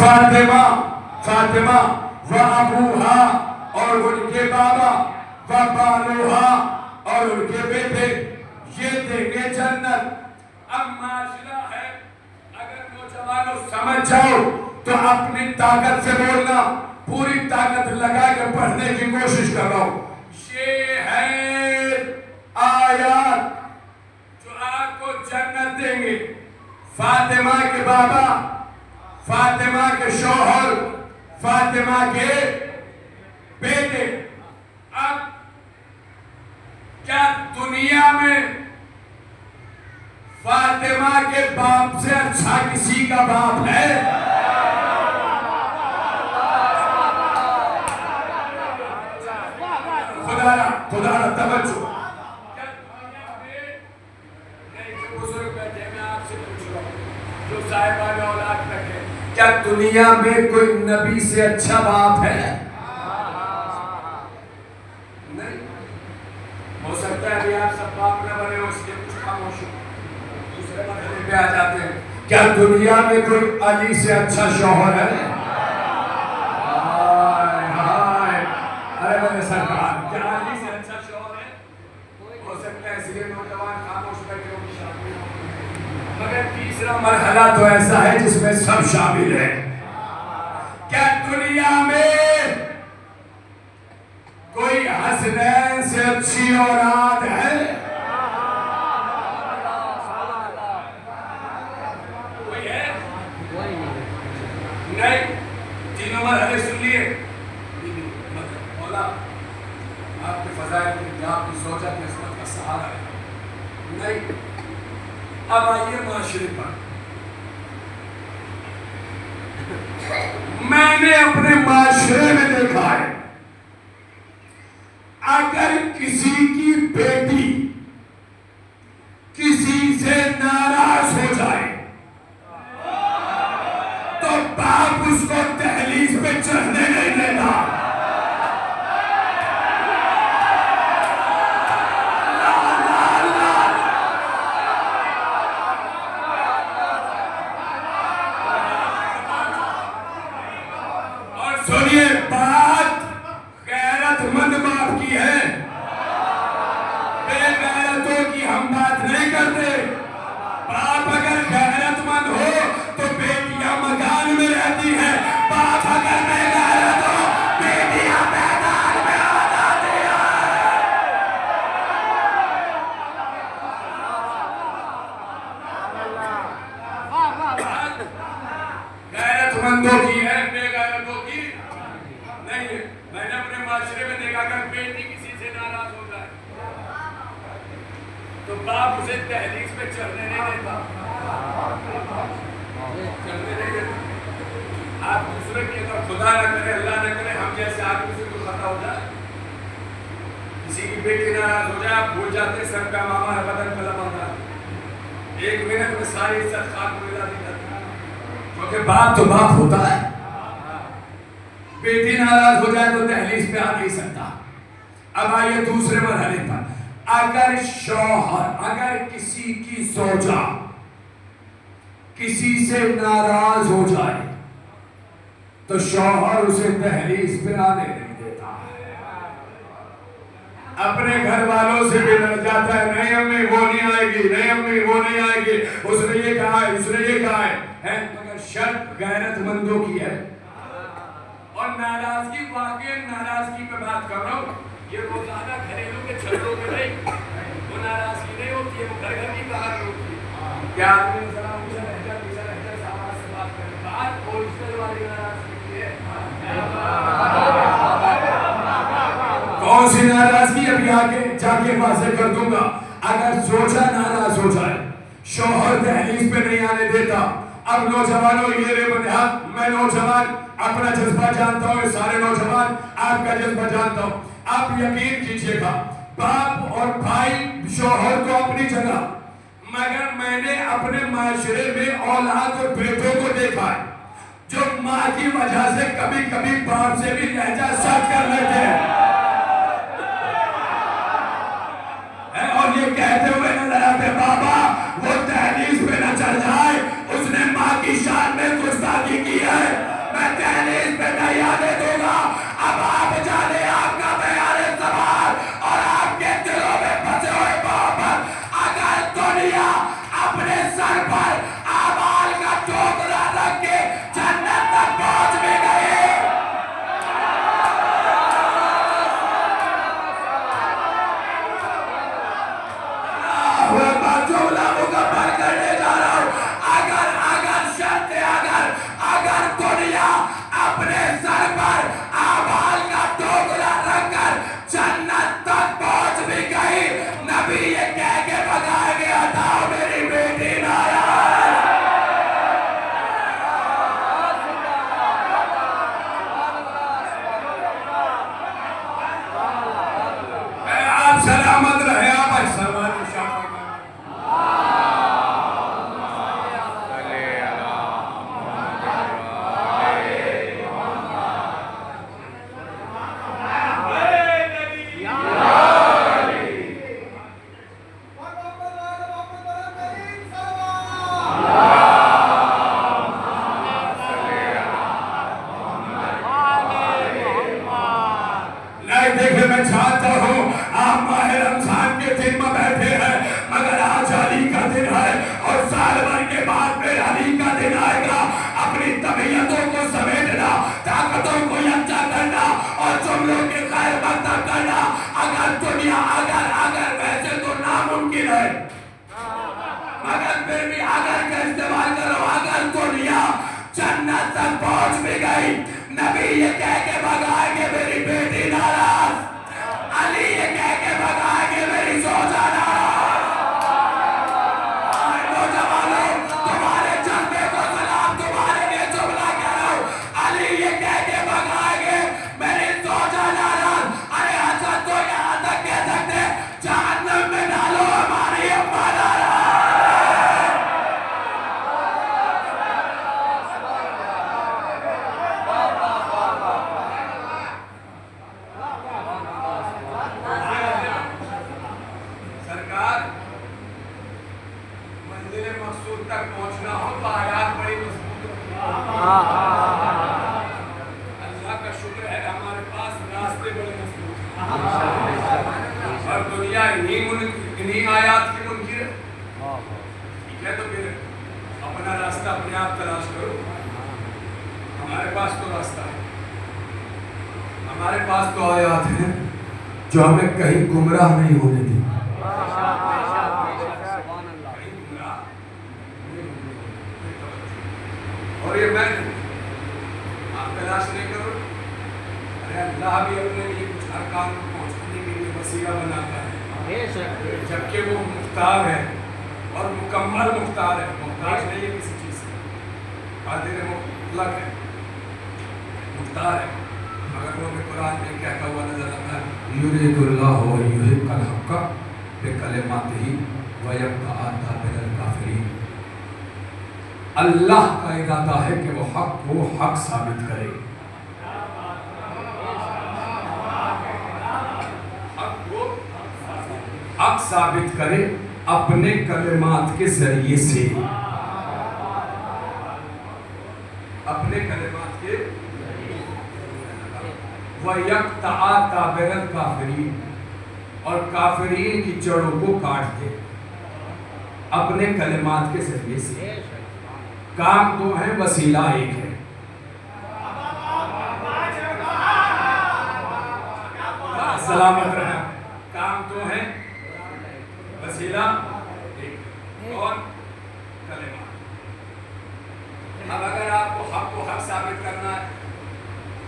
فاطمہ و ابوہا اور ان کے بابا و بالوہا اور ان کے بیٹے یہ دیں گے جنت. اب معاشرہ ہے، اگر نوجوانوں سمجھ جاؤ تو اپنی طاقت سے بولنا، پوری طاقت لگا کے پڑھنے کی کوشش کر رہا ہوں. یہ ہے آیات جو آپ کو جنت دیں گے. فاطمہ کے بابا، فاطمہ کے شوہر، فاطمہ کے بیٹے. اب کیا دنیا میں فاطمہ کے باپ سے اچھا کسی کا باپ ہے؟ خدا را توجہ. جو صاحبان اولاد رکھے، کیا دنیا میں کوئی نبی سے اچھا باپ ہے؟ نہیں. ہو سکتا ہے ابھی آپ سب باپ نہ بنے ہو، اس لیے کچھ خاموش ہو. دوسرے مرحلے پہ آ جاتے ہیں. کیا دنیا میں کوئی علی سے اچھا شوہر ہے؟ ارے میرے سرکار، کیا علی سے اچھا شوہر ہے؟ ہو سکتا ہے اس لیے نوجوان خاموش بیٹھے ہو. مگر تیسرا مرحلہ تو ایسا ہے جس میں سب شامل ہے. کیا دنیا میں کوئی حسنین سے اچھی اولاد ہے؟ کوئی ہے؟ نہیں. تینوں مرحلے سن لیے. مولا آپ کے فضائل کی، آپ کی سوچا کی عصمت کا سہارا ہے. نہیں. اب آئیے معاشرے پر. میں نے اپنے معاشرے میں دیکھا ہے، اگر کسی کی بیٹی کسی سے ناراض ہو جائے تو باپ اس کو دہلیز پہ چڑھنے نہیں دیتا. سنیے، بات غیرت مند باپ کی ہے، بے غیرتوں کی ہم بات نہیں کرتے. باپ اگر غیرت مند ہو تو بیٹیاں مکان میں رہتی ہیں. باپ اگر بے غیرت ہو، بیٹیاں میدان میں آ جاتی ہیں. غیرت مندوں کی ہے، بے غیرتوں کی نہیں ہے. میں نے اپنے معاشرے میں دیکھا کہ بیٹی کسی سے ناراض ہو جائے تو باپ اسے دہلیز پہ چڑھنے نہیں دیتا. چڑھنے نہیں دیتا. آپ دوسرے کی اگر خدا نہ کرے، اللہ نہ کرے، ہم جیسے آدمی سے کوئی خطا ہو جائے، کسی کی بیٹی ناراض ہو جائے، آپ بھول جاتے سر کا ماما ہے، بدن کا لمانا ہے. 1 منٹ میں ساری عزت خاک میں ملا دی جاتی ہے. کیونکہ باپ تو باپ ہوتا ہے. بیٹی ناراض ہو جائے تو دہلیز پہ آ نہیں سکتا. اب آئیے دوسرے مرحلے پر. اگر شوہر، اگر کسی کی زوجہ کسی سے ناراض ہو جائے تو شوہر اسے دہلیز پہ آنے نہیں دیتا. اپنے گھر والوں سے بھی لڑ جاتا ہے، نہیں امی وہ نہیں آئے گی، نہیں امی وہ نہیں آئے گی، اس نے یہ کہا ہے، اس نے یہ کہا ہے. مگر شرط غیرت مندوں کی ہے. اور ناراضگی، واقعی ناراضگی پہ بات کر رہا ہوں. یہ روزانہ گھریلو کے جھگڑوں میں نہیں، وہ ناراضگی نہیں ہوتی ہے، وہ گھر گھر کی کہانی ہوتی ہے. کیا آدمی ذرا اونچا لہجہ سے آواز سے بات کرے، بات اوریجنل والی ناراضگی کی ہے. کون سی ناراضگی؟ ابھی آگے جا کے واضح کر دوں گا. اگر زوجہ ناراض ہو جائے، شوہر دہلیز پہ نہیں آنے دیتا. اب نوجوانوں یہ رے بنیاد، میں نوجوان اپنا جذبہ جانتا ہوں، سارے نوجوان آپ کا جذبہ جانتا ہوں. آپ یقین کیجئے گا، باپ اور بھائی شوہر کو اپنی جگہ، مگر میں نے اپنے معاشرے میں اولاد اور بیٹوں کو دیکھا ہے جو ماں کی وجہ سے کبھی کبھی باپ سے بھی لہجہ سخت کر لیتے ہیں اور یہ کہتے ہوئے نظر آتے، بابا وہ دہلیز پہ نہ چڑھ جائے، اس نے ماں کی شان میں گستاخی کی ہے. تک پہنچ بھی گئی، نبی یہ کہہ کے بھگائے کہ میری بیٹی ناراض، علی یہ کہہ کے بھگائے کہ میری زوجہ ناراض۔ نوجوانوں تمہارے جذبے کو سلام، تمہارے لیے جملہ کہہ رہا ہوں، علی یہ کہہ کے بھگائے کہ میری زوجہ ناراض۔ ارے حضرت تو یہاں تک کہہ سکتے جہنم میں ڈالو ہماری اماں ناراض۔ سرکار منزل مقصود تک پہنچنا ہو تو آیات بڑی مضبوط ہو۔ اللہ کا شکر ہے ہمارے پاس راستے بڑے مضبوط ہیں، اور دنیا انہی آیات کی منکر ہے۔ ٹھیک ہے، تو پھر اپنا راستہ اپنے آپ تلاش کرو۔ ہمارے پاس تو راستہ ہے، ہمارے پاس تو آیات ہیں جو ہمیں کہیں گمراہ نہیں ہونے دی۔ اور یہ میں آپ تلاش نہیں کرو، ارے اللہ بھی اپنے لیے کچھ ارکان کو پہنچانے کے لیے وسیلہ بناتا ہے، جبکہ وہ مختار ہے اور مکمل مختار ہے، محتاج نہیں ہے کسی چیز سے، قادر مطلق ہے، مختار ہے۔ مگر وہ ہمیں قرآن میں کہتا ہوا نظر آتا ہے، یرید اللہ یحق الحق بکلماتہ ویبطل دابر الکافرین۔ اللہ کا ارادہ ہے کہ وہ حق کو حق ثابت کرے، حق کو حق ثابت کرے اپنے کلمات کے ذریعے سے، اپنے کلمات کے وَيَقْطَعَ دَابِرَ الْكَافِرِينَ، اور کافرین کی جڑوں کو کاٹ دے اپنے کلمات کے ذریعے سے۔ کام دو ہیں، وسیلہ ایک ہے۔ سلامت رہنا، کام دو ہیں، وسیلہ ایک، اور کلمات۔ اب اگر آپ کو حق کو حق ثابت کرنا ہے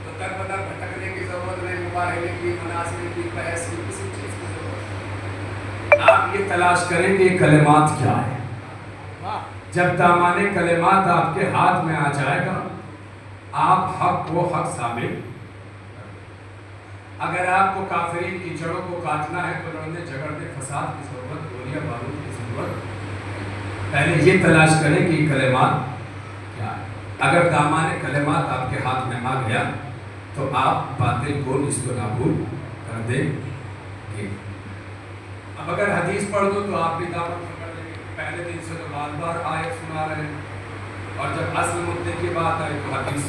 تو در بدر بھٹکنے کی ضرورت نہیں، مباہلے کی، مناظرے کی، بحث کی، کسی چیز کی ضرورت نہیں۔ آپ یہ تلاش کریں کہ کلمات کیا ہے۔ جب دامانے کلمات آپ کے ہاتھ میں آ جائے گا، آپ حق کو حق ثابت۔ اگر آپ کو کافرین کی جڑوں کو کاٹنا ہے تو لڑنے جھگڑنے فساد کی ضرورت، گولیاں بارود کی ضرورت، پہلے یہ تلاش کریں کہ یہ کلمات کیا ہے۔ اگر دامانے کلمات آپ کے ہاتھ میں آ گیا تو آپ باطل کو نیست و نابود کر دیں گے۔ اب اگر حدیث پڑھ دو تو آپ بھی دعوت پکڑ لیں گے، پہلے دن سے تو بار بار آیت سنا رہے ہیں، اور جب اصل مدعے کی بات آئے تو حدیث